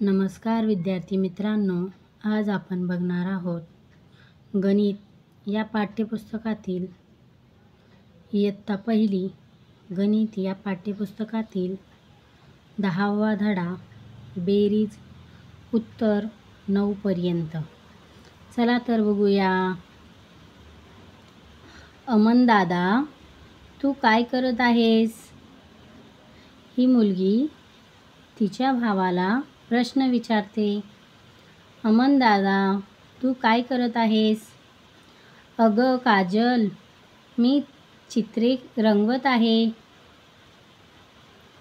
नमस्कार विद्यार्थी मित्रांनो, आज आपण बघणार आहोत गणित या पाठ्यपुस्तकातील इयत्ता पहिली गणित या पाठ्यपुस्तकातील 10वा धडा बेरीज उत्तर 9 पर्यंत। चला तर बघूया। अमन दादा, तू काय करत आहेस? ही मुलगी तिच्या भावाला प्रश्न विचारते। अमन दादा, तू काय करत आहेस? अगं काजल, मी चित्रे रंगवत आहे।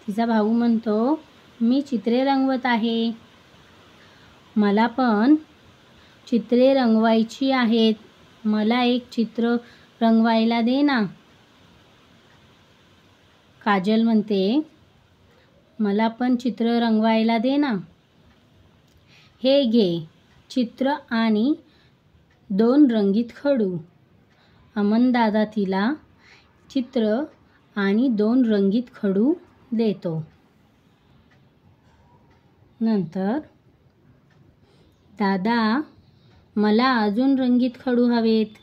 तिचा भाऊ म्हणतो, मी चित्रे रंगवत आहे। मला पण चित्रे रंगवायची आहेत, मला एक चित्र रंगवायला दे ना। काजल म्हणते, मला पण चित्र रंगवायला दे ना। हे घे चित्र आणि 2 रंगीत खडू। अमन दादा तिला चित्र आणि 2 रंगीत खडू देतो। नंतर, दादा, मला अजून रंगीत खडू हवेत।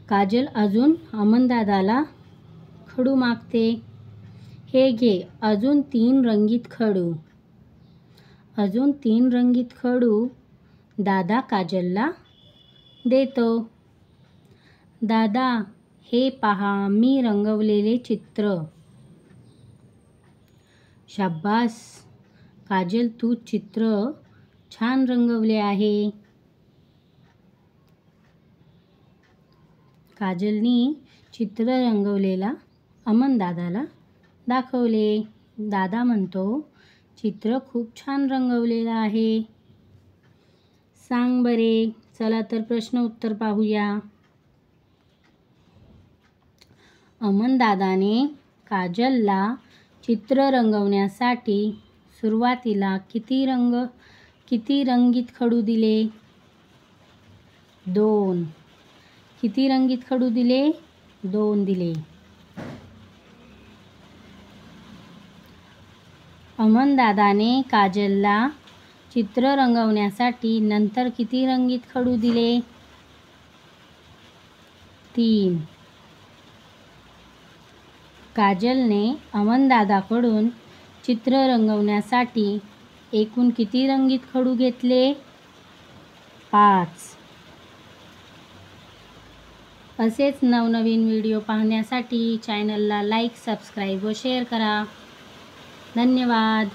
काजल अजून अमन दादाला खडू मागते। हे घे अजून 3 रंगीत खडू। अजून 3 रंगीत खडू दादा काजलला देतो। दादा, हे पहा मी रंगवलेले चित्र। शाब्बास काजल, तू चित्र छान रंगवले आहे। काजलनी चित्र रंगवलेला अमन दादाला दाखवले। दादा म्हणतो, चित्र खूप छान रंगवलेलं आहे। सांग बरे। चला तर प्रश्न उत्तर पाहूया। अमन दादाने काजलला चित्र रंगवण्यासाठी सुरुवातीला किती रंगीत खडू दिले? 2। किती रंगीत खडू दिले? 2 दिले। अमन दादाने काजलला चित्र रंगवण्यासाठी नंतर किती रंगीत खडू दिले? 3। काजलने अमन दादाकडून चित्र रंगवण्यासाठी एकूण किती रंगीत खडू घेतले? 5। असेच नवनवीन व्हिडिओ पाहण्यासाठी चॅनलला लाईक, सबस्क्राईब व शेअर करा। धन्यवाद।